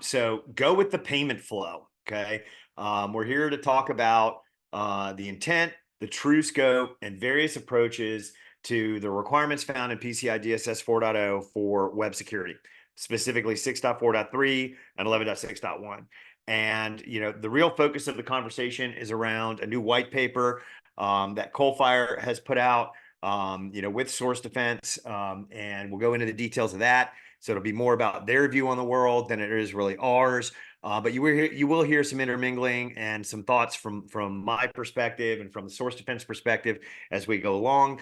So go with the payment flow. Okay. We're here to talk about the intent, the true scope, and various approaches to the requirements found in PCI DSS 4.0 for web security, specifically 6.4.3 and 11.6.1. And the real focus of the conversation is around a new white paper that Coalfire has put out, with Source Defense, and we'll go into the details of that. So it'll be more about their view on the world than it is really ours. But you will hear some intermingling and some thoughts from my perspective and from the Source Defense perspective as we go along,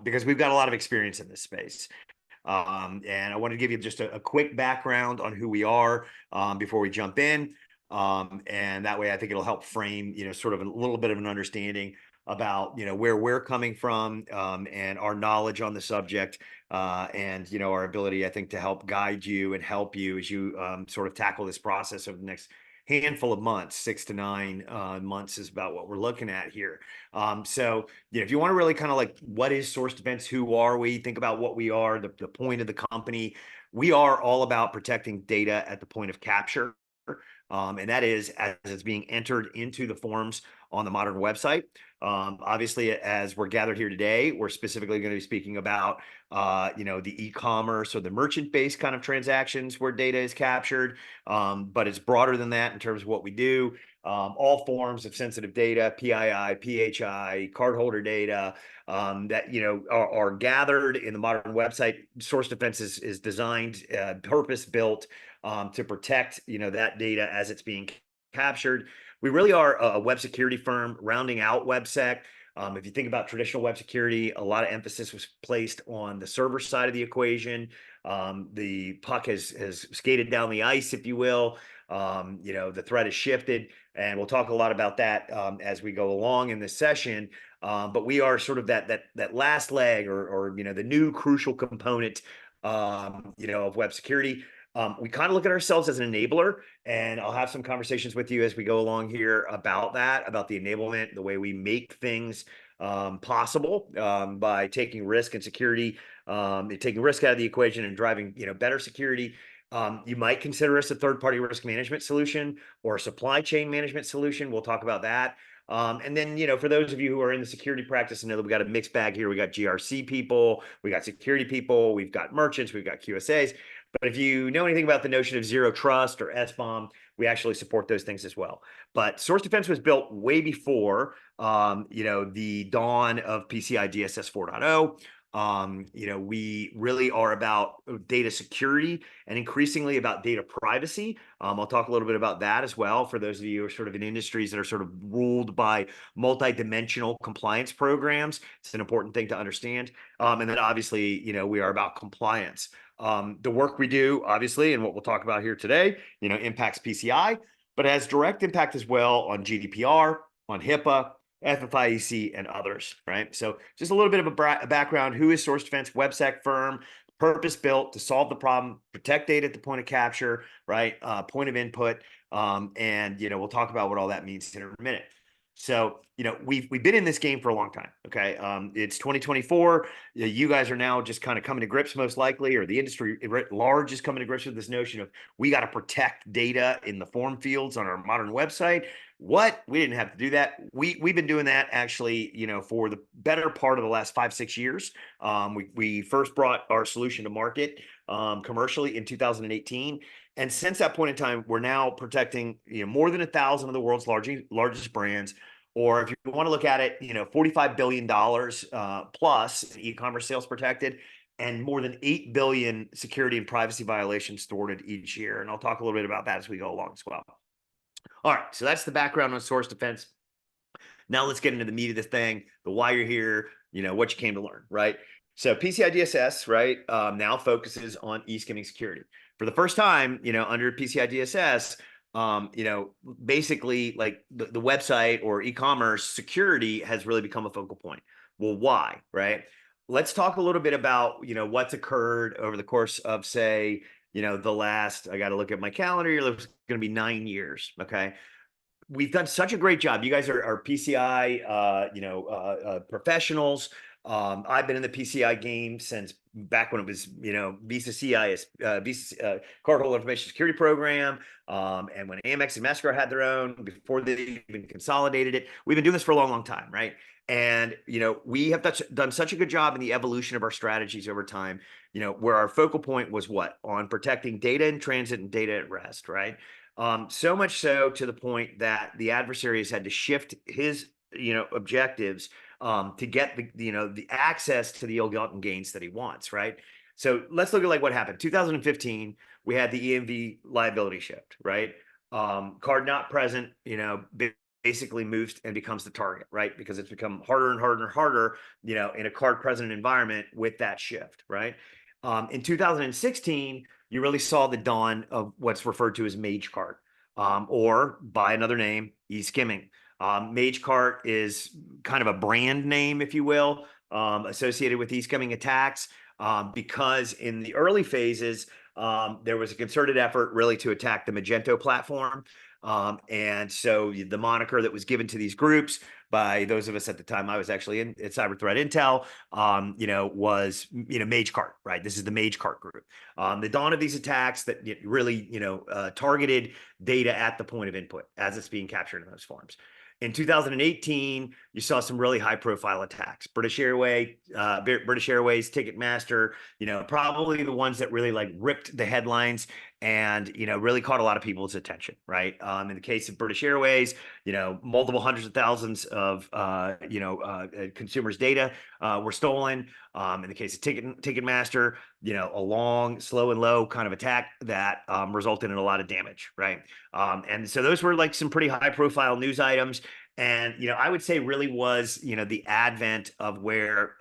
because we've got a lot of experience in this space. And I want to give you just a quick background on who we are before we jump in. And that way, I think it'll help frame, sort of a little bit of an understanding about, where we're coming from, and our knowledge on the subject, and, our ability, I think, to help guide you and help you as you sort of tackle this process over the next handful of months. 6 to 9 months is about what we're looking at here. So, if you want to really kind of like, what is Source Defense? Who are we? Think about what we are, the point of the company. We are all about protecting data at the point of capture. And that is as it's being entered into the forms on the modern website. Obviously, as we're gathered here today, we're specifically going to be speaking about, the e-commerce or the merchant-based kind of transactions where data is captured. But it's broader than that in terms of what we do. All forms of sensitive data, PII, PHI, cardholder data, that are gathered in the modern website. Source Defense is designed, purpose built, to protect that data as it's being captured. We really are a web security firm rounding out WebSec. If you think about traditional web security, a lot of emphasis was placed on the server side of the equation. The puck has skated down the ice, if you will. The threat has shifted, and we'll talk a lot about that as we go along in this session. But we are sort of that last leg, or the new crucial component, of web security. We kind of look at ourselves as an enabler, and I'll have some conversations with you as we go along here about that, about the enablement, the way we make things possible by taking risk and security, taking risk out of the equation and driving better security. You might consider us a third-party risk management solution or a supply chain management solution. We'll talk about that. And then, for those of you who are in the security practice, I know that we got a mixed bag here. We got GRC people, we got security people, we've got merchants, we've got QSAs. But if you know anything about the notion of zero trust or SBOM, we actually support those things as well. But Source Defense was built way before, the dawn of PCI DSS 4.0. We really are about data security and increasingly about data privacy. I'll talk a little bit about that as well for those of you who are sort of in industries that are sort of ruled by multi-dimensional compliance programs. It's an important thing to understand. And then obviously, we are about compliance. The work we do, obviously, and what we'll talk about here today, impacts PCI, but has direct impact as well on GDPR, on HIPAA, FFIEC, and others, right? So just a little bit of a background. Who is Source Defense? WebSec firm, purpose-built to solve the problem, protect data at the point of capture, right? Point of input. And we'll talk about what all that means in a minute. So, we've been in this game for a long time. Okay. It's 2024. You guys are now just kind of coming to grips, most likely, or the industry at large is coming to grips with this notion of we got to protect data in the form fields on our modern website. What? We didn't have to do that. We've been doing that actually, for the better part of the last 5-6 years. We first brought our solution to market commercially in 2018. And since that point in time, we're now protecting more than 1,000 of the world's largest brands. Or if you want to look at it, $45 billion plus e-commerce sales protected, and more than 8 billion security and privacy violations thwarted each year. And I'll talk a little bit about that as we go along as well. All right, so that's the background on Source Defense. Now let's get into the meat of this thing, the why you're here, what you came to learn, right? So PCI DSS, right, now focuses on e-skimming security. For the first time, under PCI DSS, basically like the website or e-commerce security has really become a focal point. Well, why, right? Let's talk a little bit about, what's occurred over the course of, say, the last, I got to look at my calendar, it's going to be 9 years, okay? We've done such a great job. You guys are PCI, professionals. I've been in the PCI game since back when it was, Visa CIS, Visa Cardholder Information Security Program, and when Amex and Mastercard had their own before they even consolidated it. We've been doing this for a long, long time, right? And we have done such a good job in the evolution of our strategies over time. Where our focal point was what on protecting data in transit and data at rest, right? So much so to the point that the adversary has had to shift his objectives to get the access to the ill-gotten gains that he wants, right? So let's look at like what happened. 2015, we had the EMV liability shift, right? Card not present, basically moves and becomes the target, right? Because it's become harder and harder and harder, in a card present environment with that shift, right? In 2016, you really saw the dawn of what's referred to as Mage Card, or by another name, e-skimming. Mage Cart is kind of a brand name, if you will, associated with these coming attacks, because in the early phases, there was a concerted effort really to attack the Magento platform. And so the moniker that was given to these groups by those of us at the time, I was actually at Cyber Threat Intel, was, Mage Cart, right? This is the Mage Cart group. The dawn of these attacks that really, targeted data at the point of input as it's being captured in those forms. In 2018, you saw some really high-profile attacks. British Airways, Ticketmaster, probably the ones that really like ripped the headlines and really caught a lot of people's attention, right? In the case of British Airways, multiple hundreds of thousands of consumers' data were stolen. In the case of Ticketmaster, a long, slow and low kind of attack that resulted in a lot of damage, right? And so those were like some pretty high-profile news items. And, I would say really was, the advent of where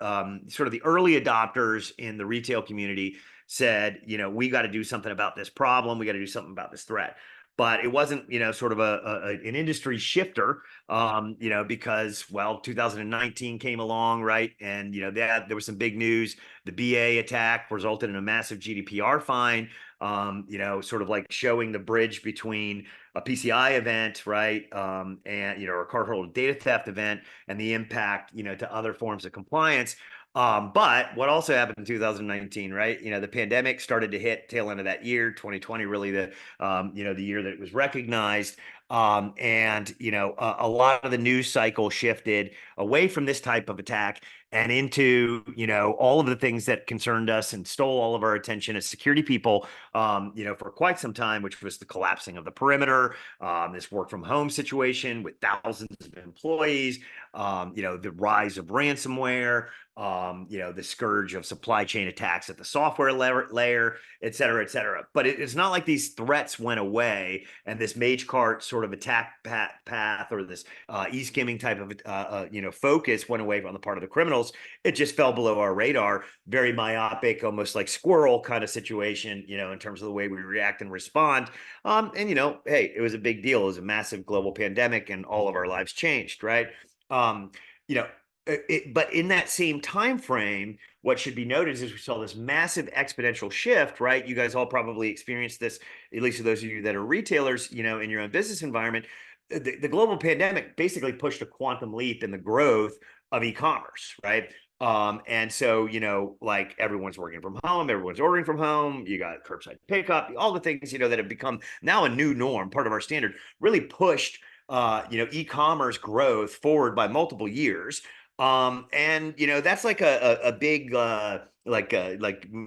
sort of the early adopters in the retail community said, we got to do something about this problem. We got to do something about this threat. But it wasn't, sort of an industry shifter, because, well, 2019 came along, right? And, there was some big news. The BA attack resulted in a massive GDPR fine, sort of like showing the bridge between a PCI event, right? And, a cardholder data theft event and the impact, to other forms of compliance. But what also happened in 2019, right? The pandemic started to hit tail end of that year, 2020, really the year that it was recognized. And a lot of the news cycle shifted away from this type of attack and into all of the things that concerned us and stole all of our attention as security people, for quite some time, which was the collapsing of the perimeter, this work from home situation with thousands of employees, the rise of ransomware, the scourge of supply chain attacks at the software layer, et cetera, et cetera. But it's not like these threats went away and this Mage Cart sort of attack path or this e-skimming type of focus went away on the part of the criminals. It just fell below our radar, very myopic, almost like squirrel kind of situation, in terms of the way we react and respond. And hey, it was a big deal. It was a massive global pandemic and all of our lives changed, right? Um, you know, but in that same time frame, what should be noted is we saw this massive exponential shift, right? You guys all probably experienced this, at least for those of you that are retailers, in your own business environment. The global pandemic basically pushed a quantum leap in the growth of e-commerce, right? And so, like everyone's working from home, everyone's ordering from home, you got curbside pickup, all the things, that have become now a new norm, part of our standard, really pushed e-commerce growth forward by multiple years. And that's like a big like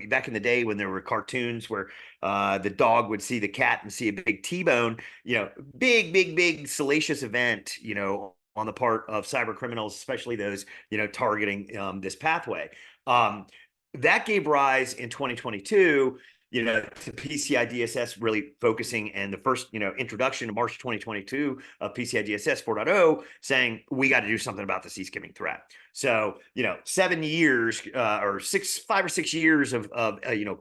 back in the day when there were cartoons where the dog would see the cat and see a big T-bone, big salacious event, on the part of cyber criminals, especially those, targeting this pathway. That gave rise in 2022, to PCI DSS really focusing, and the first, introduction in March 2022 of PCI DSS 4.0 saying we got to do something about the e-skimming threat. So, 7 years or 5 or 6 years of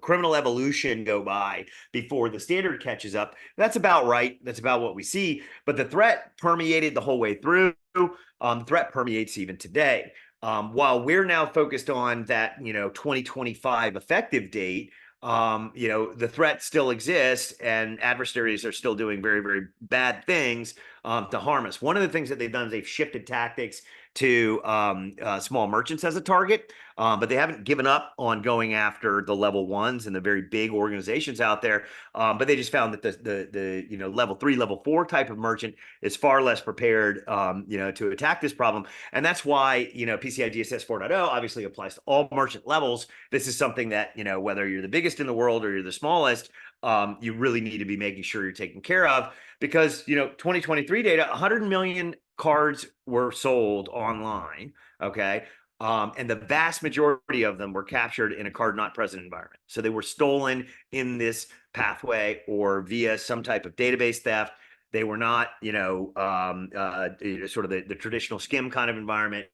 criminal evolution go by before the standard catches up. That's about right. That's about what we see. But the threat permeated the whole way through. The threat permeates even today. While we're now focused on that, 2025 effective date, the threat still exists and adversaries are still doing very, very bad things. to harm us. One of the things that they've done is they've shifted tactics to small merchants as a target, but they haven't given up on going after the level ones and the very big organizations out there. But they just found that the level 3, level 4 type of merchant is far less prepared to attack this problem. And that's why PCI DSS 4.0 obviously applies to all merchant levels. This is something that whether you're the biggest in the world or you're the smallest, you really need to be making sure you're taken care of, because 2023 data, 100 million cards were sold online. Okay. And the vast majority of them were captured in a card not present environment. So they were stolen in this pathway or via some type of database theft. They were not, sort of the traditional skim kind of environment,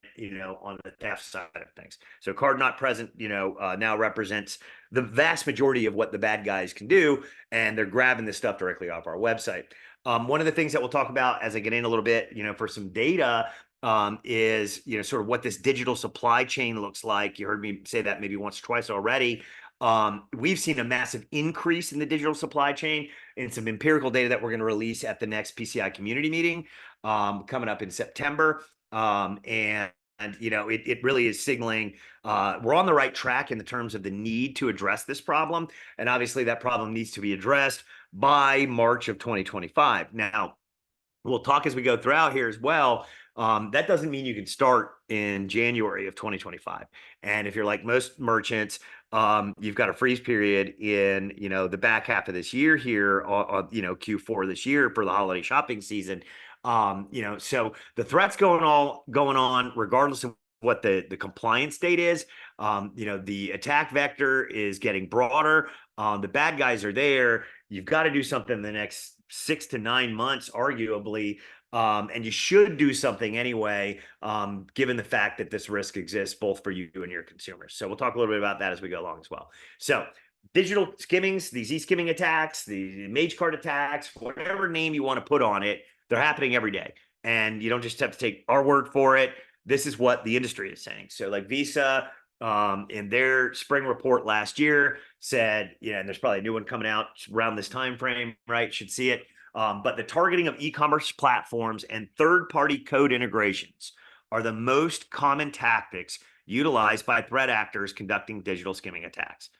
on the theft side of things. So card not present, now represents the vast majority of what the bad guys can do, and they're grabbing this stuff directly off our website. One of the things that we'll talk about as I get in a little bit, for some data, is sort of what this digital supply chain looks like. You heard me say that maybe once or twice already. We've seen a massive increase in the digital supply chain in some empirical data that we're going to release at the next PCI community meeting coming up in September. And it really is signaling we're on the right track in the terms of the need to address this problem. And obviously that problem needs to be addressed by March of 2025. Now, we'll talk as we go throughout here as well. That doesn't mean you can start in January of 2025. And if you're like most merchants, you've got a freeze period in, the back half of this year here, Q4 this year for the holiday shopping season. So the threat's going on regardless of what the compliance date is. The attack vector is getting broader. The bad guys are there. You've got to do something in the next 6 to 9 months, arguably. And you should do something anyway, given the fact that this risk exists both for you and your consumers. So we'll talk a little bit about that as we go along as well. So digital skimmings, these e-skimming attacks, the mage card attacks, whatever name you want to put on it, they're happening every day. And you don't just have to take our word for it. This is what the industry is saying. So like Visa, in their spring report last year said, and there's probably a new one coming out around this time frame, right? Should see it. But the targeting of e-commerce platforms and third-party code integrations are the most common tactics utilized by threat actors conducting digital skimming attacks.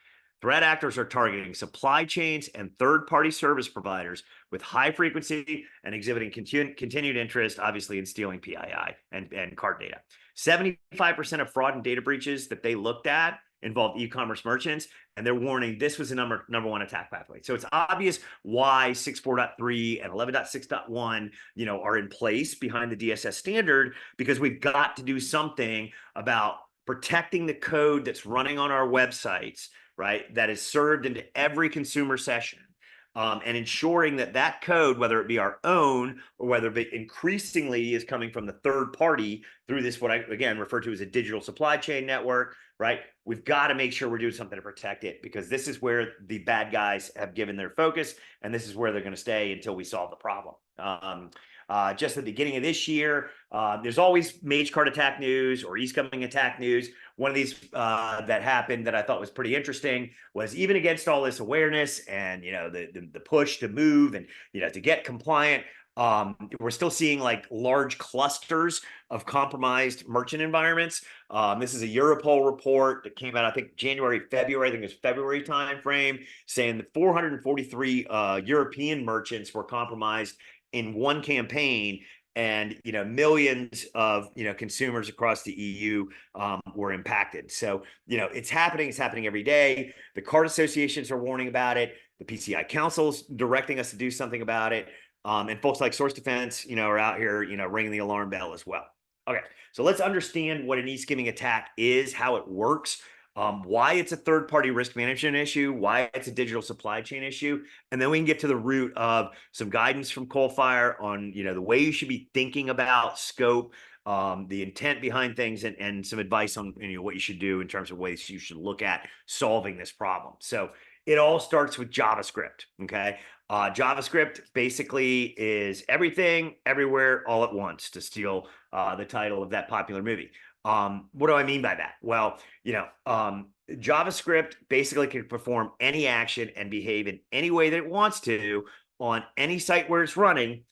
Threat actors are targeting supply chains and third-party service providers with high frequency and exhibiting continued interest, obviously, in stealing PII and card data. 75% of fraud and data breaches that they looked at involved e-commerce merchants, and they're warning this was the number one attack pathway. So it's obvious why 6.4.3 and 11.6.1, are in place behind the DSS standard, because we've got to do something about protecting the code that's running on our websites, right? That is served into every consumer session. And ensuring that code, whether it be our own or whether it increasingly is coming from the third party through this, what I, again, refer to as a digital supply chain network, right? We've got to make sure we're doing something to protect it, because this is where the bad guys have given their focus, and this is where they're going to stay until we solve the problem. Just at the beginning of this year, there's always mage card attack news or e-skimming attack news. One of these that happened that I thought was pretty interesting was, even against all this awareness and the push to move and to get compliant, we're still seeing like large clusters of compromised merchant environments. This is a Europol report that came out, I think January, February, I think it was February timeframe, saying that 443 European merchants were compromised in one campaign, and millions of consumers across the EU were impacted. So it's happening every day. The card associations are warning about it. The PCI Council's directing us to do something about it. And folks like Source Defense, are out here, ringing the alarm bell as well. Okay, so let's understand what an e-skimming attack is, how it works, why it's a third-party risk management issue, why it's a digital supply chain issue, and then we can get to the root of some guidance from Coalfire on, the way you should be thinking about scope, the intent behind things, and some advice on what you should do in terms of ways you should look at solving this problem. So it all starts with JavaScript, okay? JavaScript basically is everything, everywhere, all at once, to steal the title of that popular movie. What do I mean by that? Well, JavaScript basically can perform any action and behave in any way that it wants to on any site where it's running,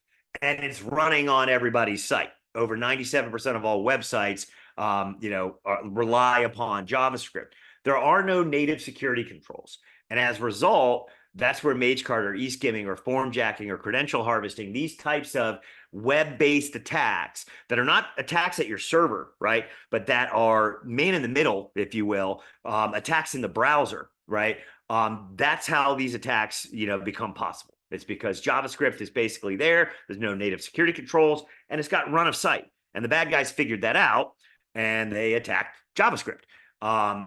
and it's running on everybody's site. Over 97% of all websites, rely upon JavaScript. There are no native security controls. And as a result, that's where MageCart or e-skimming or form jacking or credential harvesting, these types of web-based attacks that are not attacks at your server, right? But that are man in the middle, if you will, attacks in the browser, right? That's how these attacks, become possible. It's because JavaScript is basically there. There's no native security controls, and it's got run of site. And the bad guys figured that out, and they attacked JavaScript.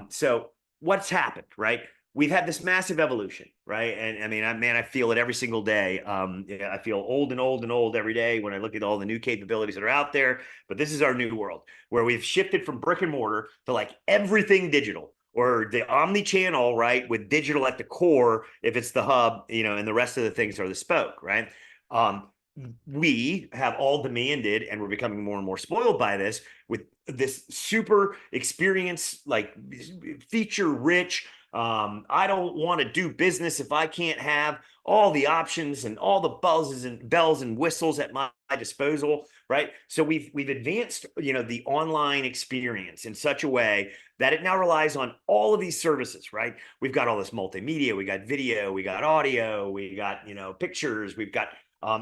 So what's happened, right? We've had this massive evolution, right? And I mean, I feel it every single day. I feel old and old and old every day when I look at all the new capabilities that are out there. But this is our new world where we've shifted from brick and mortar to like everything digital, or the omni-channel, right, with digital at the core, if it's the hub, and the rest of the things are the spoke, right? We have all demanded, and we're becoming more and more spoiled by this, with this super experience, like feature rich. I don't want to do business if I can't have all the options and all the bells and whistles at my disposal, right? So we've advanced, the online experience in such a way that it now relies on all of these services, right? We've got all this multimedia, we got video, we got audio, we got, pictures, we've got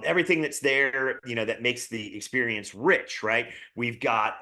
everything that's there, that makes the experience rich, right? We've got,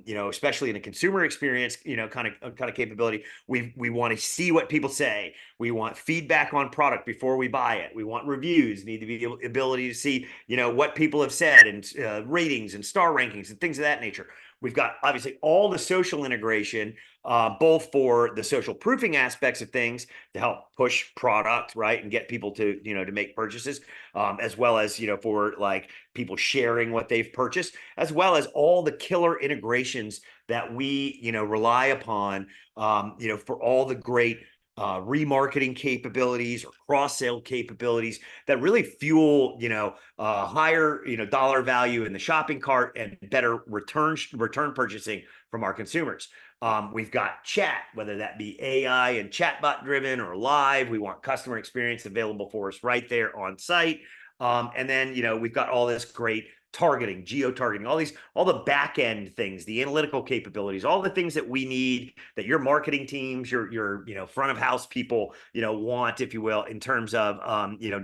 especially in a consumer experience, kind of capability. We want to see what people say. We want feedback on product before we buy it. We want reviews. Need to be ability to see, what people have said, and ratings and star rankings and things of that nature. We've got obviously all the social integration, both for the social proofing aspects of things to help push product, right, and get people to, to make purchases, as well as, for like people sharing what they've purchased, as well as all the killer integrations that we, rely upon, for all the great remarketing capabilities or cross-sale capabilities that really fuel, higher, dollar value in the shopping cart and better return purchasing from our consumers. We've got chat, whether that be AI and chatbot driven or live. We want customer experience available for us right there on site. And then, we've got all this great targeting, geo-targeting, all the back end things, the analytical capabilities, all the things that we need, that your marketing teams, your front of house people, want, if you will, in terms of,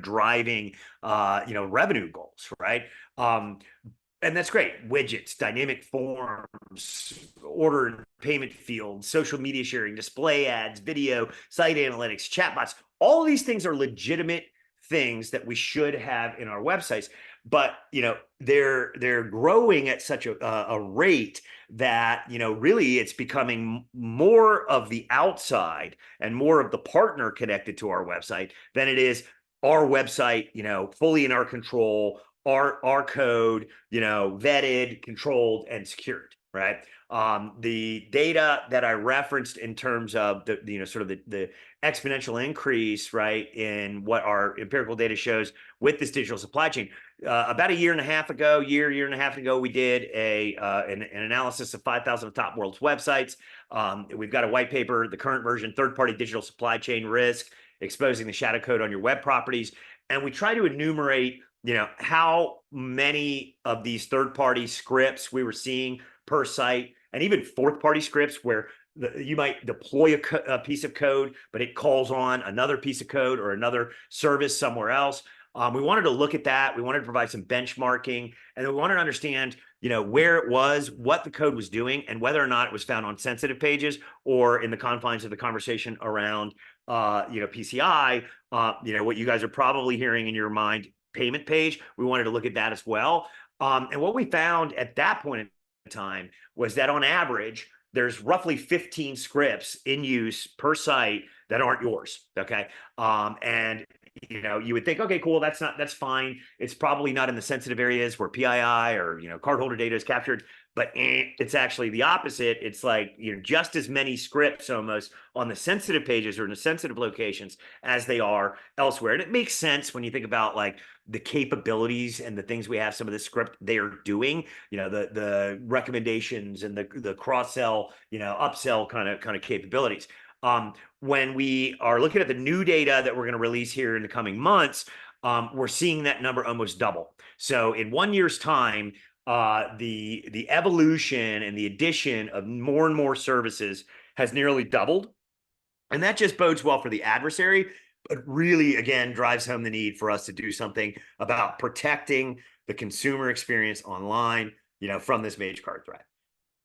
driving, revenue goals, right? And that's great. Widgets, dynamic forms, order and payment fields, social media sharing, display ads, video, site analytics, chatbots. All of these things are legitimate things that we should have in our websites, but they're growing at such a rate that really it's becoming more of the outside and more of the partner connected to our website than it is our website, fully in our control, our code, vetted, controlled, and secured, right? The data that I referenced in terms of the sort of the exponential increase, right, in what our empirical data shows with this digital supply chain. About a year and a half ago, we did an analysis of 5,000 of top world's websites. We've got a white paper, the current version, third-party digital supply chain risk, exposing the shadow code on your web properties. And we try to enumerate, how many of these third-party scripts we were seeing per site, and even fourth-party scripts where you might deploy a piece of code, but it calls on another piece of code or another service somewhere else. We wanted to look at that. We wanted to provide some benchmarking, and then we wanted to understand, where it was, what the code was doing, and whether or not it was found on sensitive pages or in the confines of the conversation around, PCI. What you guys are probably hearing in your mind, payment page. We wanted to look at that as well. And what we found at that point in time was that on average, there's roughly 15 scripts in use per site that aren't yours. Okay. And you would think, okay, cool, that's fine. It's probably not in the sensitive areas where PII or cardholder data is captured, but it's actually the opposite. It's like just as many scripts almost on the sensitive pages or in the sensitive locations as they are elsewhere. And it makes sense when you think about like the capabilities and the things we have some of the script they are doing, the recommendations and the cross-sell, upsell kind of capabilities. When we are looking at the new data that we're going to release here in the coming months, we're seeing that number almost double. So in 1 year's time, the evolution and the addition of more and more services has nearly doubled. And that just bodes well for the adversary, but really, again, drives home the need for us to do something about protecting the consumer experience online, from this mage card threat.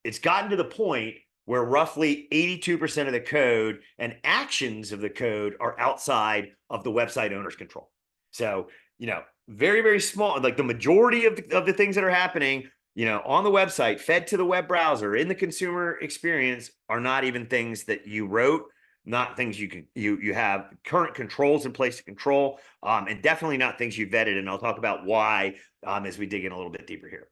It's gotten to the point where roughly 82% of the code and actions of the code are outside of the website owner's control. So, very, very small, like the majority of the things that are happening, on the website, fed to the web browser, in the consumer experience, are not even things that you wrote, not things you have current controls in place to control, and definitely not things you vetted. And I'll talk about why as we dig in a little bit deeper here.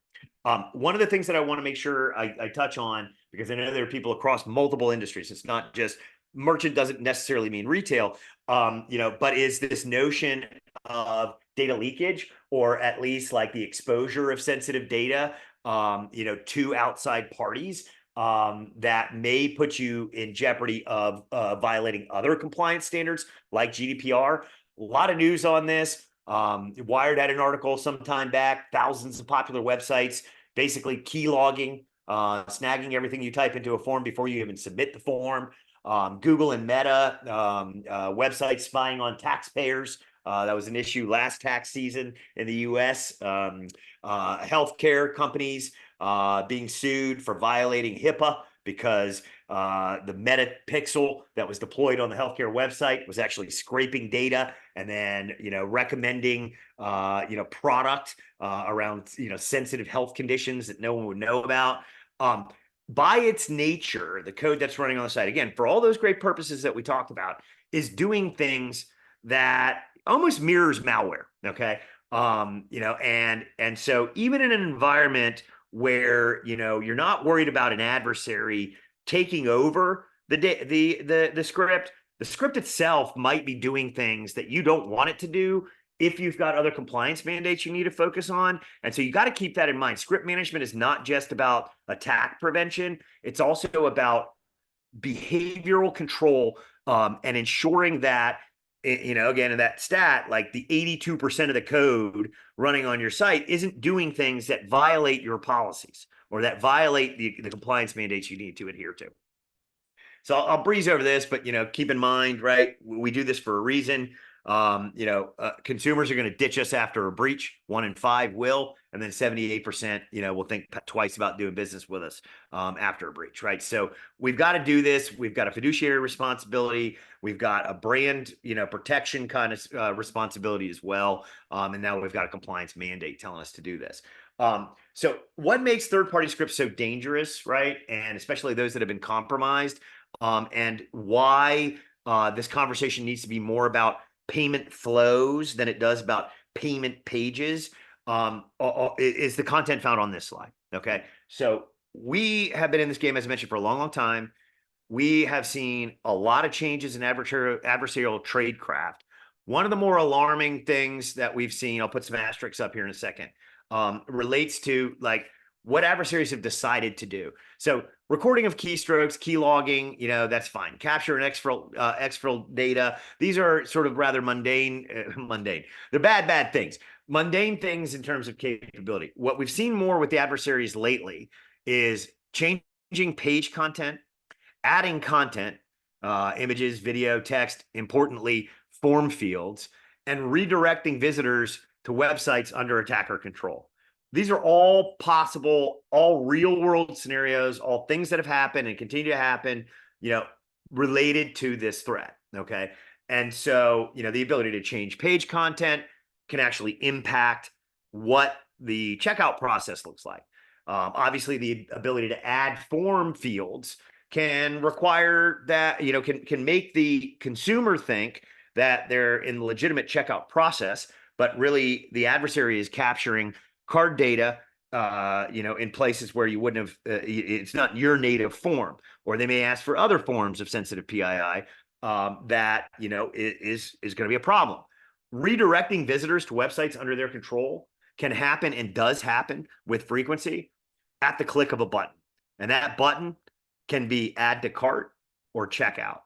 One of the things that I want to make sure I touch on, because I know there are people across multiple industries, it's not just merchant, doesn't necessarily mean retail, but is this notion of data leakage, or at least like the exposure of sensitive data, to outside parties, that may put you in jeopardy of violating other compliance standards like GDPR. A lot of news on this. Wired had an article some time back, thousands of popular websites, basically key logging, snagging everything you type into a form before you even submit the form. Google and Meta websites spying on taxpayers. That was an issue last tax season in the US. Healthcare companies being sued for violating HIPAA because the Meta Pixel that was deployed on the healthcare website was actually scraping data and then, recommending, product around, sensitive health conditions that no one would know about. By its nature, the code that's running on the site, again, for all those great purposes that we talked about, is doing things that almost mirrors malware. Okay. And so even in an environment where, you're not worried about an adversary taking over the script, the script itself might be doing things that you don't want it to do if you've got other compliance mandates you need to focus on. And so you got to keep that in mind. Script management is not just about attack prevention. It's also about behavioral control, and ensuring that, again, in that stat, like the 82% of the code running on your site isn't doing things that violate your policies or that violate the compliance mandates you need to adhere to. So I'll breeze over this, but, keep in mind, right, we do this for a reason. Consumers are going to ditch us after a breach. 1 in 5 will, and then 78%, will think twice about doing business with us after a breach, right? So we've got to do this. We've got a fiduciary responsibility. We've got a brand, protection kind of responsibility as well. And now we've got a compliance mandate telling us to do this. So what makes third-party scripts so dangerous, right? And especially those that have been compromised, and why this conversation needs to be more about payment flows than it does about payment pages, is the content found on this slide. Okay. So we have been in this game, as I mentioned, for a long, long time. We have seen a lot of changes in adversarial tradecraft. One of the more alarming things that we've seen, I'll put some asterisks up here in a second, relates to like what adversaries have decided to do. So recording of keystrokes, key logging, that's fine. Capture and exfil data. These are sort of rather mundane. They're bad things. Mundane things in terms of capability. What we've seen more with the adversaries lately is changing page content, adding content, images, video, text, importantly, form fields, and redirecting visitors to websites under attacker control. These are all possible, all real world scenarios, all things that have happened and continue to happen, related to this threat. Okay. And so, the ability to change page content can actually impact what the checkout process looks like. Obviously, the ability to add form fields can require that, can make the consumer think that they're in the legitimate checkout process, but really the adversary is capturing card data, in places where you wouldn't have, it's not your native form, or they may ask for other forms of sensitive PII that, is going to be a problem. Redirecting visitors to websites under their control can happen and does happen with frequency at the click of a button. And that button can be add to cart or checkout.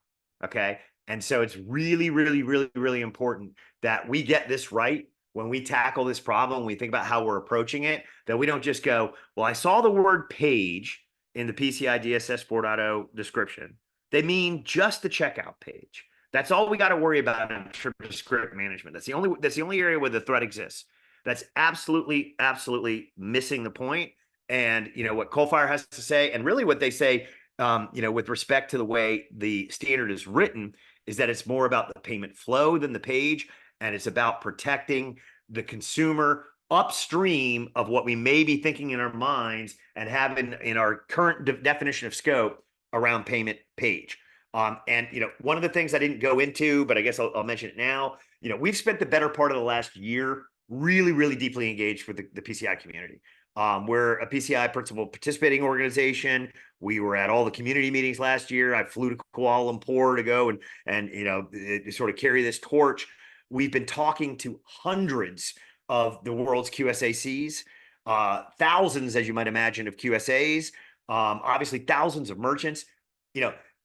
Okay. And so it's really, really, really, really important that we get this right when we tackle this problem. We think about how we're approaching it, that we don't just go, well, I saw the word page in the PCI DSS 4.0 description. They mean just the checkout page. That's all we got to worry about in terms of script management. That's the only area where the threat exists. That's absolutely, absolutely missing the point. And what Coalfire has to say, and really what they say, with respect to the way the standard is written, is that it's more about the payment flow than the page, and it's about protecting the consumer upstream of what we may be thinking in our minds and having in our current definition of scope around payment page. And one of the things I didn't go into, but I guess I'll mention it now. We've spent the better part of the last year really, really deeply engaged with the PCI community. We're a PCI principal participating organization. We were at all the community meetings last year. I flew to Kuala Lumpur to go and sort of carry this torch. We've been talking to hundreds of the world's QSACs, thousands, as you might imagine, of QSAs, obviously thousands of merchants.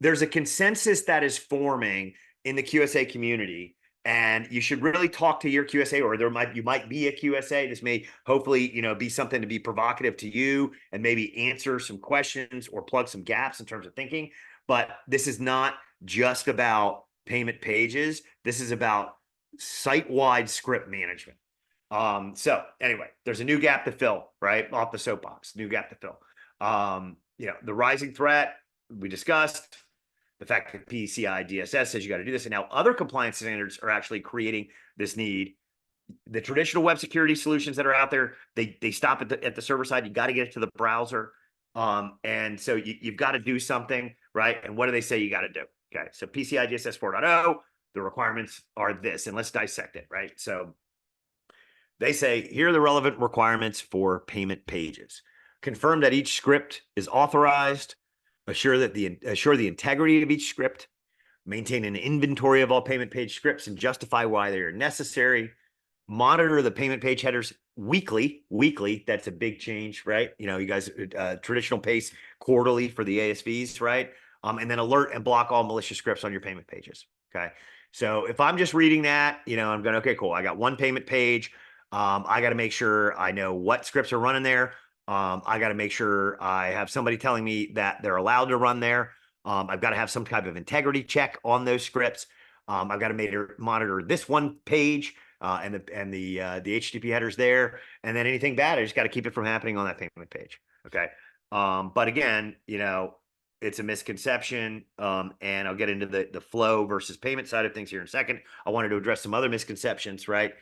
There's a consensus that is forming in the QSA community, and you should really talk to your QSA, or you might be a QSA. This may hopefully, be something to be provocative to you and maybe answer some questions or plug some gaps in terms of thinking. But this is not just about payment pages. This is about site-wide script management. So anyway, there's a new gap to fill, right? Off the soapbox, new gap to fill. The rising threat we discussed, the fact that PCI DSS says you got to do this, and now other compliance standards are actually creating this need. The traditional web security solutions that are out there, they stop at the server side. You got to get it to the browser, and so you've got to do something, right? And what do they say you got to do? Okay, so PCI DSS 4.0, the requirements are this, and let's dissect it, right? So they say here are the relevant requirements for payment pages. Confirm that each script is authorized. Assure the integrity of each script, maintain an inventory of all payment page scripts and justify why they are necessary, monitor the payment page headers weekly. That's a big change, right? You guys, traditional pace quarterly for the ASVs, right? And then alert and block all malicious scripts on your payment pages. Okay. So if I'm just reading that, I'm going, okay, cool. I got one payment page. I got to make sure I know what scripts are running there. I got to make sure I have somebody telling me that they're allowed to run there. I've got to have some type of integrity check on those scripts. I've got to monitor this one page and the HTTP headers there, and then anything bad, I just got to keep it from happening on that payment page. Okay. But again, it's a misconception, and I'll get into the flow versus payment side of things here in a second. I wanted to address some other misconceptions, right?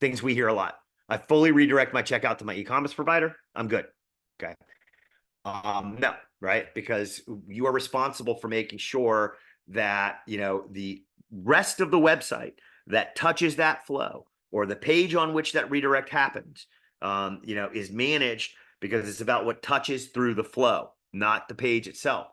Things we hear a lot. I fully redirect my checkout to my e-commerce provider. I'm good. Okay. No, right? Because you are responsible for making sure that, the rest of the website that touches that flow or the page on which that redirect happens, is managed, because it's about what touches through the flow, not the page itself.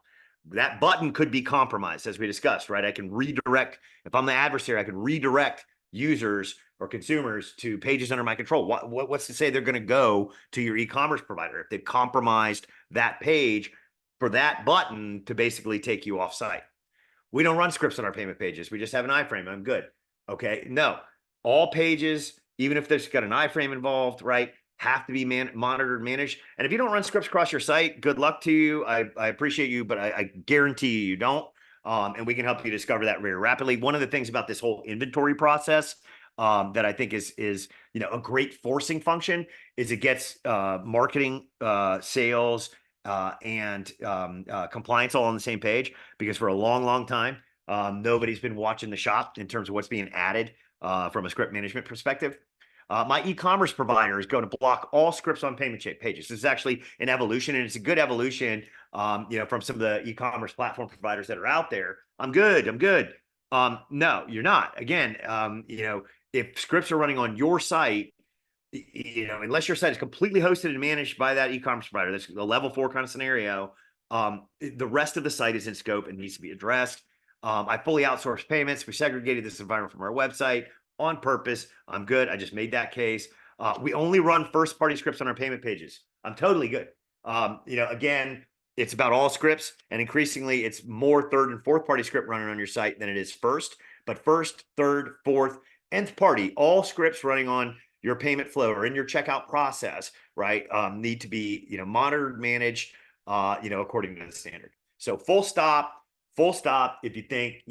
That button could be compromised, as we discussed, right? I can redirect, if I'm the adversary, I can redirect users or consumers to pages under my control. What's to say they're going to go to your e-commerce provider if they've compromised that page for that button to basically take you off site? We don't run scripts on our payment pages. We just have an iframe. I'm good. Okay. No, all pages, even if there's got an iframe involved, right, have to be monitored, managed. And if you don't run scripts across your site, good luck to you. I appreciate you, but I guarantee you don't. And we can help you discover that very rapidly. One of the things about this whole inventory process that I think is a great forcing function is it gets marketing, sales, and compliance all on the same page, because for a long time, nobody's been watching the shop in terms of what's being added from a script management perspective. My e-commerce provider is going to block all scripts on payment pages. This is actually an evolution, and it's a good evolution, from some of the e-commerce platform providers that are out there. I'm good. No, you're not. Again, if scripts are running on your site, unless your site is completely hosted and managed by that e-commerce provider, that's a level 4 kind of scenario. The rest of the site is in scope and needs to be addressed. I fully outsource payments. We segregated this environment from our website on purpose. I'm good. I just made that case. We only run first-party scripts on our payment pages. I'm totally good. Again, it's about all scripts, and increasingly it's more third and fourth party script running on your site than it is first. But first, third, fourth, nth party, all scripts running on your payment flow or in your checkout process, right, need to be, monitored, managed, according to the standard. So full stop. If you think,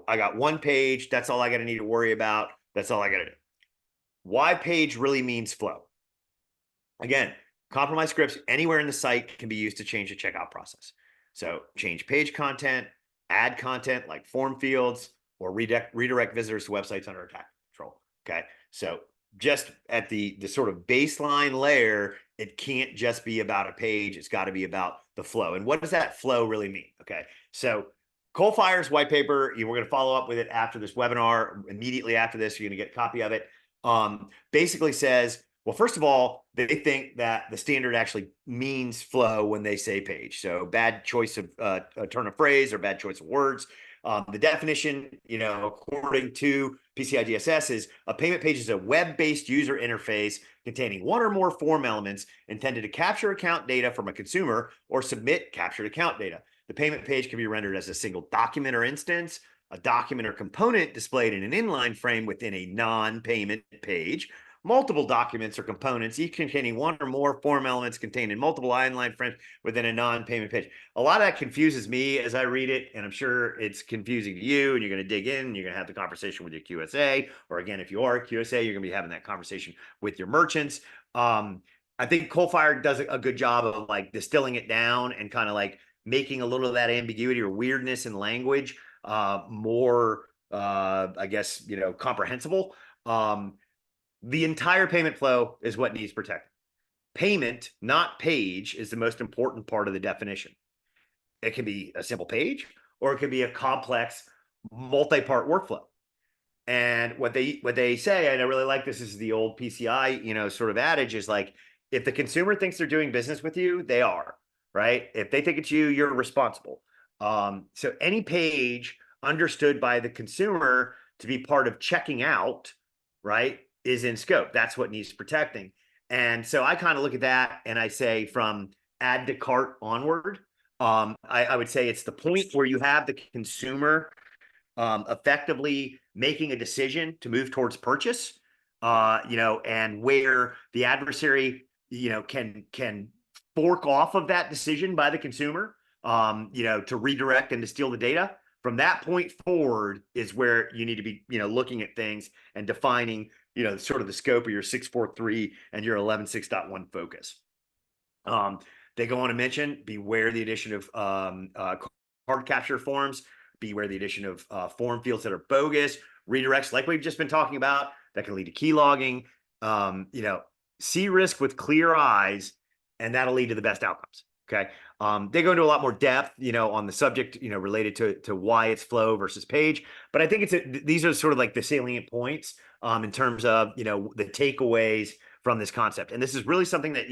I got one page, that's all I got to need to worry about. That's all I got to do. Why page really means flow. Again, compromised scripts anywhere in the site can be used to change the checkout process. So change page content, add content like form fields, or redirect visitors to websites under attack control. Okay. So just at the sort of baseline layer, it can't just be about a page. It's got to be about the flow. And what does that flow really mean? Okay. So Coalfire's white paper, we're going to follow up with it after this webinar. Immediately after this, you're going to get a copy of it. Basically says, well, first of all, they think that the standard actually means flow when they say page. So bad choice of a turn of phrase or bad choice of words. The definition, according to PCI DSS, is a payment page is a web-based user interface containing one or more form elements intended to capture account data from a consumer or submit captured account data. The payment page can be rendered as a single document or instance, a document or component displayed in an inline frame within a non-payment page, multiple documents or components, each containing one or more form elements contained in multiple inline frames within a non-payment page. A lot of that confuses me as I read it, and I'm sure it's confusing to you, and you're going to dig in, and you're going to have the conversation with your QSA, or again, if you are a QSA, you're going to be having that conversation with your merchants. I think Coalfire does a good job of like distilling it down and kind of like making a little of that ambiguity or weirdness in language more, I guess, comprehensible. The entire payment flow is what needs protected. Payment, not page, is the most important part of the definition. It can be a simple page, or it can be a complex multi-part workflow. And what they say, and I really like this, is the old PCI, sort of adage, is like, if the consumer thinks they're doing business with you, they are, right? If they think it's you, you're responsible. So any page understood by the consumer to be part of checking out, right, is in scope. That's what needs protecting. And so I kind of look at that and I say from add to cart onward, I would say it's the point where you have the consumer effectively making a decision to move towards purchase, and where the adversary, can fork off of that decision by the consumer, to redirect and to steal the data. From that point forward is where you need to be, looking at things and defining, sort of the scope of your 643 and your 11.6.1 focus. They go on to mention, beware the addition of card capture forms, beware the addition of form fields that are bogus, redirects like we've just been talking about that can lead to key logging. See risk with clear eyes, and that'll lead to the best outcomes. Okay. They go into a lot more depth, on the subject, related to why it's flow versus page. But I think these are sort of like the salient points in terms of, the takeaways from this concept. And this is really something that,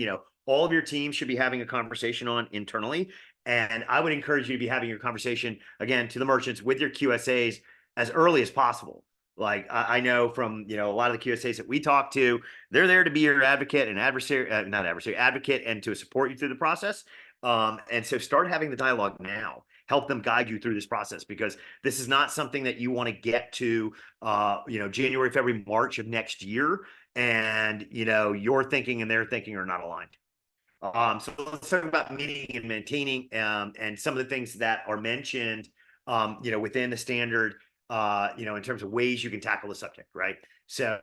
all of your teams should be having a conversation on internally. And I would encourage you to be having your conversation, again, to the merchants with your QSAs as early as possible. Like I know from, a lot of the QSAs that we talk to, they're there to be your advocate and advocate, and to support you through the process. And so start having the dialogue now. Help them guide you through this process, because this is not something that you want to get to, January, February, March of next year. And, your thinking and their thinking are not aligned. So let's talk about meeting and maintaining, and some of the things that are mentioned, within the standard, in terms of ways you can tackle the subject, right? So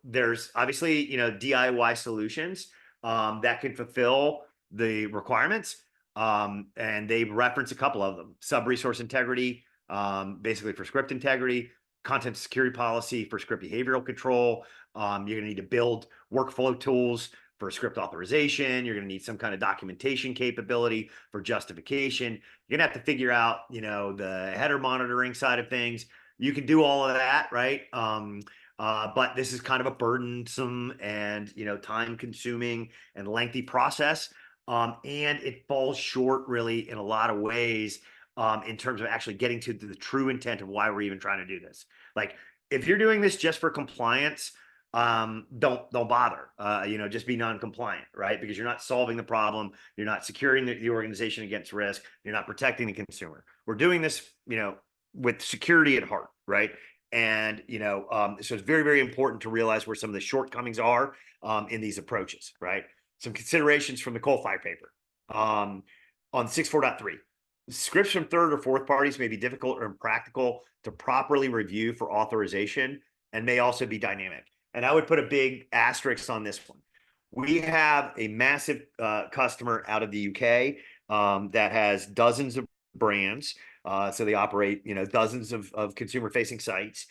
there's obviously, DIY solutions that can fulfill the requirements. And they reference a couple of them: sub-resource integrity, basically for script integrity; content security policy for script behavioral control. You're going to need to build workflow tools for script authorization. You're going to need some kind of documentation capability for justification. You're going to have to figure out, the header monitoring side of things. You can do all of that, right? But this is kind of a burdensome and, time-consuming and lengthy process. And it falls short, really, in a lot of ways, in terms of actually getting to the true intent of why we're even trying to do this. Like, if you're doing this just for compliance, don't bother. Just be non-compliant, right? Because you're not solving the problem, you're not securing the organization against risk, you're not protecting the consumer. We're doing this, with security at heart, right? And so it's very, very important to realize where some of the shortcomings are in these approaches, right? Some considerations from the Coalfire paper on 6.4.3. Scripts from third or fourth parties may be difficult or impractical to properly review for authorization and may also be dynamic. And I would put a big asterisk on this one. We have a massive customer out of the UK that has dozens of brands. So they operate, dozens of consumer-facing sites.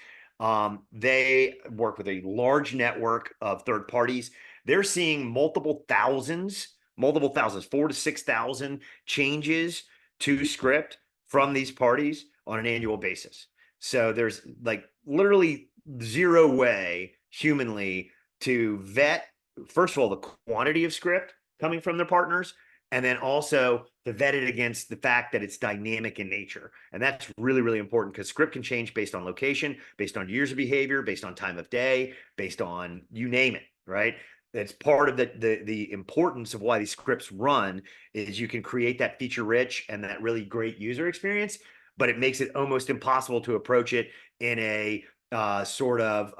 They work with a large network of third parties. They're seeing multiple thousands, 4,000 to 6,000 changes to script from these parties on an annual basis. So there's like literally zero way humanly to vet, first of all, the quantity of script coming from their partners, and then also to vet it against the fact that it's dynamic in nature. And that's really, really important because script can change based on location, based on years of behavior, based on time of day, based on you name it, right? That's part of the importance of why these scripts run is you can create that feature rich and that really great user experience, but it makes it almost impossible to approach it in a sort of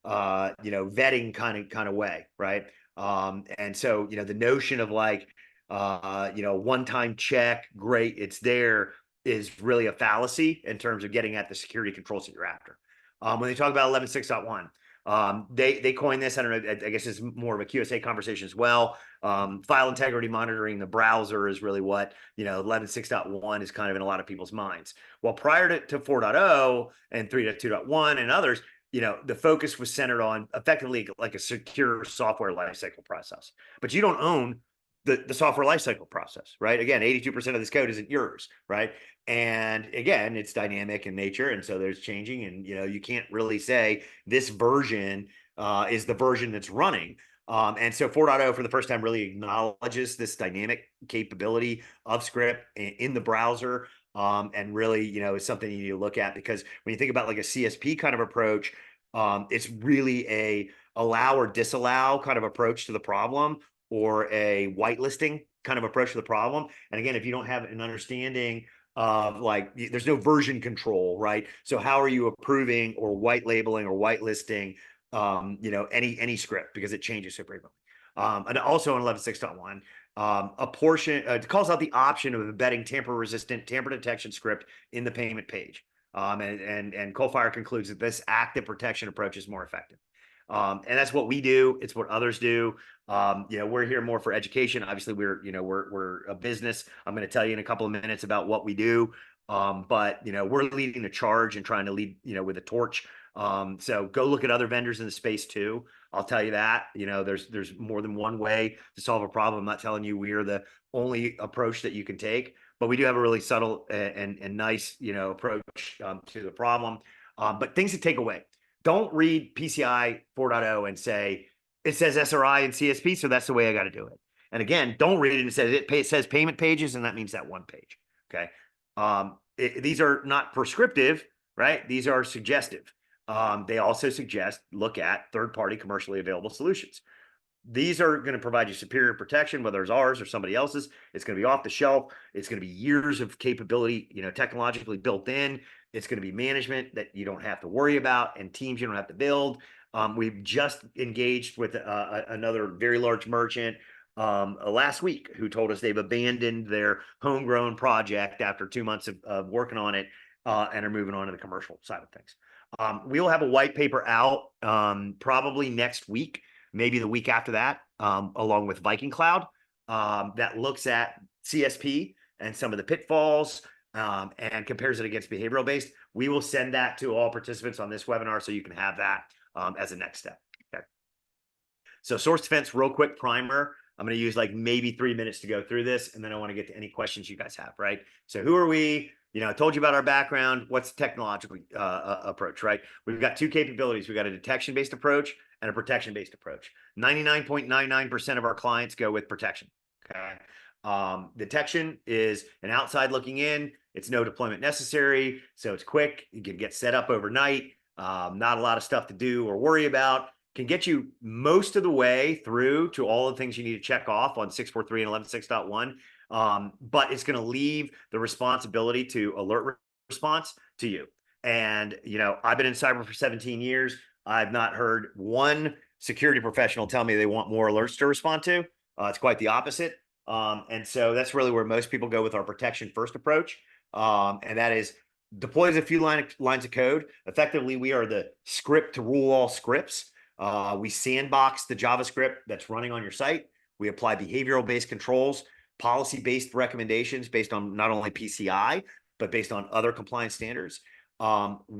vetting kind of way, right? And so the notion of like one-time check, great, it's there, is really a fallacy in terms of getting at the security controls that you're after. When they talk about 11.6.1, they coined this. I don't know. I guess it's more of a QSA conversation as well. File integrity monitoring the browser is really what 11.6.1 is kind of in a lot of people's minds. Well, prior to 4.0 and 3.2.1 and others, the focus was centered on effectively like a secure software lifecycle process. But you don't own the software lifecycle process, right? Again, 82% of this code isn't yours, right? And again, it's dynamic in nature, and so there's changing, and you can't really say this version is the version that's running. And so 4.0 for the first time really acknowledges this dynamic capability of script in the browser, and really is something you need to look at, because when you think about like a CSP kind of approach, it's really a allow or disallow kind of approach to the problem, or a whitelisting kind of approach to the problem. And again, if you don't have an understanding of like, there's no version control, right? So how are you approving or white labeling or whitelisting, any script, because it changes so frequently. And also in 11.6.1, a portion calls out the option of embedding tamper-resistant tamper detection script in the payment page. And Coalfire concludes that this active protection approach is more effective. And that's what we do. It's what others do. We're here more for education. Obviously, we're a business. I'm going to tell you in a couple of minutes about what we do. But we're leading the charge and trying to lead, with a torch. So go look at other vendors in the space too. I'll tell you that, there's more than one way to solve a problem. I'm not telling you we are the only approach that you can take, but we do have a really subtle and nice, approach to the problem. But things to take away. Don't read PCI 4.0 and say, it says SRI and CSP, so that's the way I got to do it. And again, don't read it and say it says payment pages, and that means that one page. Okay. These are not prescriptive, right? These are suggestive. They also suggest look at third-party commercially available solutions. These are going to provide you superior protection, whether it's ours or somebody else's. It's going to be off the shelf. It's going to be years of capability, technologically built in. It's going to be management that you don't have to worry about, and teams you don't have to build. We've just engaged with another very large merchant last week who told us they've abandoned their homegrown project after 2 months of working on it, and are moving on to the commercial side of things. We'll have a white paper out probably next week, maybe the week after that, along with Viking Cloud, that looks at CSP and some of the pitfalls, and compares it against behavioral based. We will send that to all participants on this webinar so you can have that as a next step. Okay. So source defense, real quick primer. I'm going to use like maybe 3 minutes to go through this, and then I want to get to any questions you guys have, right? So who are we? I told you about our background. What's the technological approach, right? We've got two capabilities. We've got a detection-based approach and a protection-based approach. 99.99% of our clients go with protection, okay? Detection is an outside looking in. It's no deployment necessary, so it's quick. You can get set up overnight. Not a lot of stuff to do or worry about. can get you most of the way through to all the things you need to check off on 643 and 11.6.1. But it's going to leave the responsibility to alert response to you. And, I've been in cyber for 17 years. I've not heard one security professional tell me they want more alerts to respond to. It's quite the opposite. And so that's really where most people go with our protection first approach. And that is deploys a few lines of code. Effectively, we are the script to rule all scripts. We sandbox the JavaScript that's running on your site. We apply behavioral-based controls, policy-based recommendations based on not only PCI, but based on other compliance standards.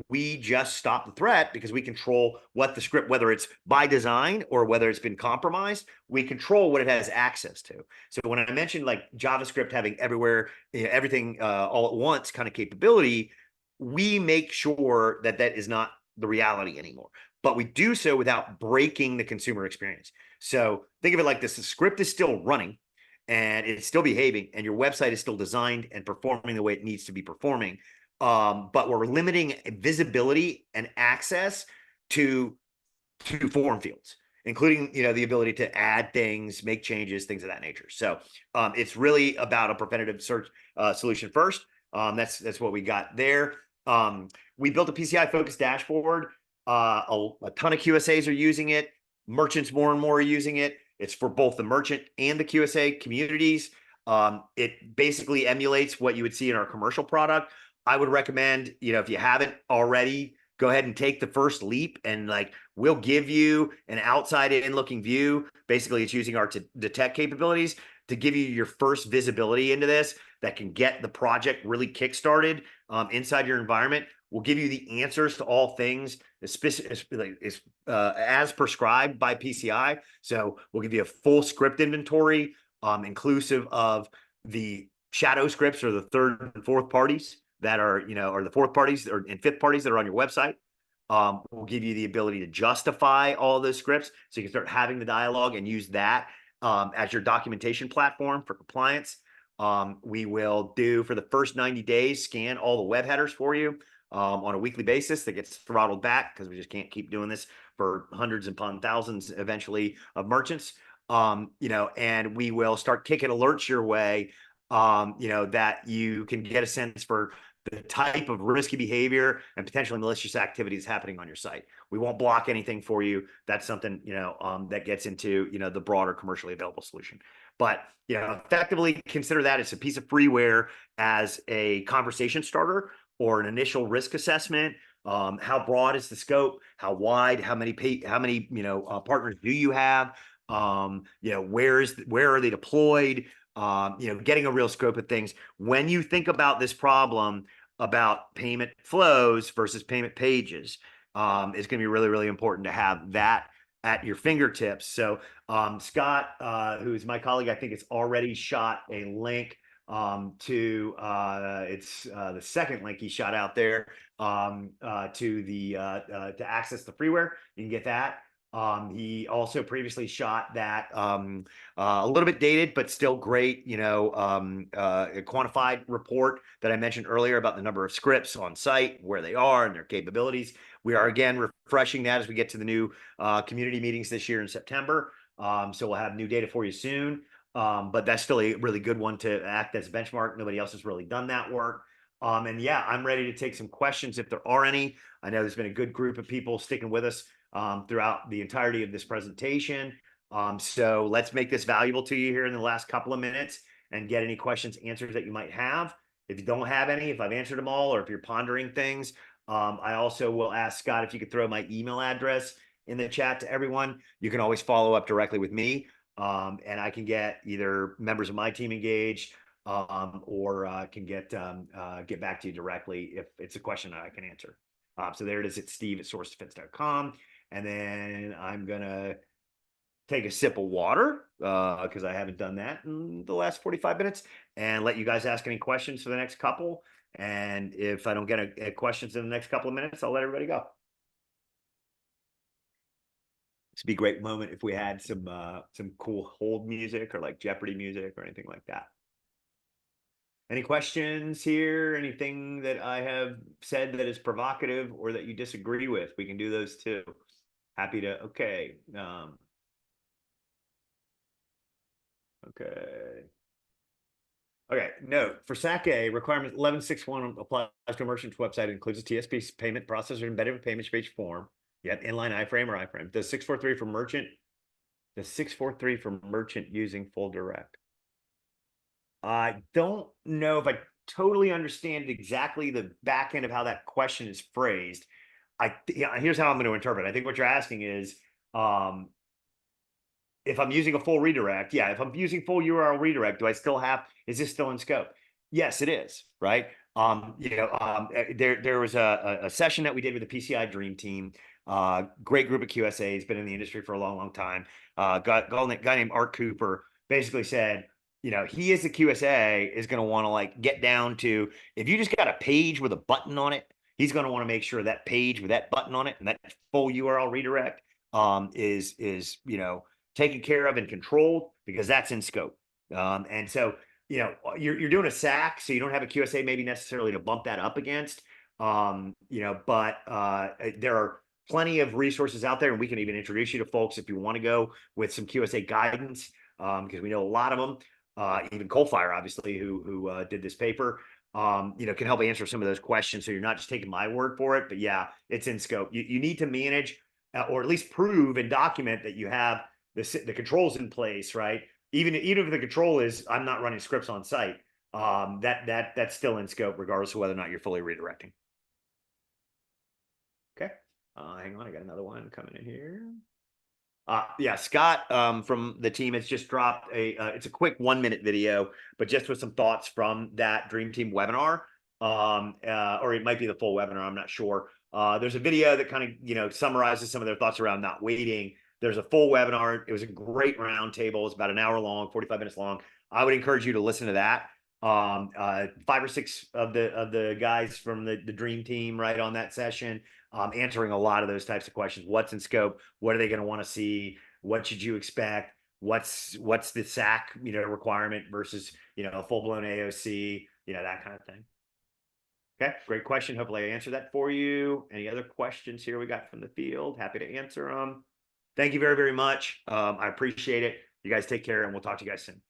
We just stop the threat because we control what the script, whether it's by design or whether it's been compromised, we control what it has access to. So when I mentioned like JavaScript having everywhere, everything all at once kind of capability, we make sure that that is not the reality anymore. But we do so without breaking the consumer experience. So think of it like this: the script is still running and it's still behaving, and your website is still designed and performing the way it needs to be performing. But we're limiting visibility and access to form fields, including the ability to add things, make changes, things of that nature. So it's really about a preventative search solution first. That's what we got there. We built a PCI focused dashboard. A ton of QSAs are using it. Merchants more and more are using it. It's for both the merchant and the QSA communities. It basically emulates what you would see in our commercial product. I would recommend, if you haven't already, go ahead and take the first leap, and we'll give you an outside in looking view. Basically, it's using our detect capabilities to give you your first visibility into this that can get the project really kickstarted inside your environment. We'll give you the answers to all things as prescribed by PCI. So we'll give you a full script inventory, inclusive of the shadow scripts or the third and fourth parties that are, or the fourth parties and fifth parties that are on your website. We'll give you the ability to justify all those scripts so you can start having the dialogue and use that as your documentation platform for compliance. We will do, for the first 90 days, scan all the web headers for you on a weekly basis. That gets throttled back because we just can't keep doing this for hundreds upon thousands eventually of merchants. And we will start kicking alerts your way, that you can get a sense for the type of risky behavior and potentially malicious activities happening on your site. We won't block anything for you. That's something, that gets into, the broader commercially available solution. But, effectively consider that it's a piece of freeware as a conversation starter or an initial risk assessment. How broad is the scope? How wide? How many partners do you have? Where are they deployed? Getting a real scope of things. When you think about this problem about payment flows versus payment pages, it's going to be really, really important to have that at your fingertips. So Scott, who is my colleague, I think it's already shot a link to it's the second link he shot out there to access the freeware. You can get that. He also previously shot that a little bit dated, but still great, a quantified report that I mentioned earlier about the number of scripts on site, where they are and their capabilities. We are again refreshing that as we get to the new community meetings this year in September. So we'll have new data for you soon. But that's still a really good one to act as a benchmark. Nobody else has really done that work. And yeah, I'm ready to take some questions if there are any. I know there's been a good group of people sticking with us throughout the entirety of this presentation. So let's make this valuable to you here in the last couple of minutes and get any questions answered that you might have. If you don't have any, if I've answered them all, or if you're pondering things, I also will ask Scott if you could throw my email address in the chat to everyone. You can always follow up directly with me, and I can get either members of my team engaged, or can get back to you directly if it's a question that I can answer. So there it is. It's steve@sourcedefense.com. And then I'm going to take a sip of water because I haven't done that in the last 45 minutes, and let you guys ask any questions for the next couple. And if I don't get a questions in the next couple of minutes, I'll let everybody go. This would be a great moment if we had some cool hold music or like Jeopardy music or anything like that. Any questions here? Anything that I have said that is provocative or that you disagree with? We can do those too. Happy to, okay. Okay. Okay, note for SAC-A, requirement 1161 applies to a merchant's website. It includes a TSP payment processor embedded with payment page form. Yep, inline iframe or iframe. The 643 for merchant, the 643 for merchant using full direct. I don't know if I totally understand exactly the back end of how that question is phrased. Yeah, here's how I'm going to interpret it. I think what you're asking is, um, if I'm using a full redirect, yeah, if I'm using full URL redirect, do I still have, is this still in scope? Yes, it is, right? There was a session that we did with the PCI Dream Team. Great group of QSAs, been in the industry for a long, long time. Guy named Art Cooper basically said, he as a QSA is going to want to like get down to, if you just got a page with a button on it, he's going to want to make sure that page with that button on it and that full URL redirect is taken care of and controlled, because that's in scope. And so, you're doing a SAC, so you don't have a QSA maybe necessarily to bump that up against. But there are plenty of resources out there, and we can even introduce you to folks if you want to go with some QSA guidance, because we know a lot of them. Even Coalfire, obviously, who did this paper, can help answer some of those questions. So you're not just taking my word for it, but yeah, it's in scope. You need to manage, or at least prove and document that you have the controls in place, right? Even if the control is I'm not running scripts on site, that's still in scope, regardless of whether or not you're fully redirecting. Okay, hang on, I got another one coming in here. Yeah, Scott from the team has just dropped it's a quick 1 minute video, but just with some thoughts from that Dream Team webinar, or it might be the full webinar, I'm not sure. There's a video that kind of summarizes some of their thoughts around not waiting. There's a full webinar. It was a great roundtable. It's about an hour long, 45 minutes long. I would encourage you to listen to that. 5 or 6 of the guys from the Dream Team right on that session, answering a lot of those types of questions. What's in scope? What are they going to want to see? What should you expect? What's the SAC requirement versus a full blown AOC? That kind of thing. Okay, great question. Hopefully I answered that for you. Any other questions here we got from the field? Happy to answer them. Thank you very, very much. I appreciate it. You guys take care, and we'll talk to you guys soon.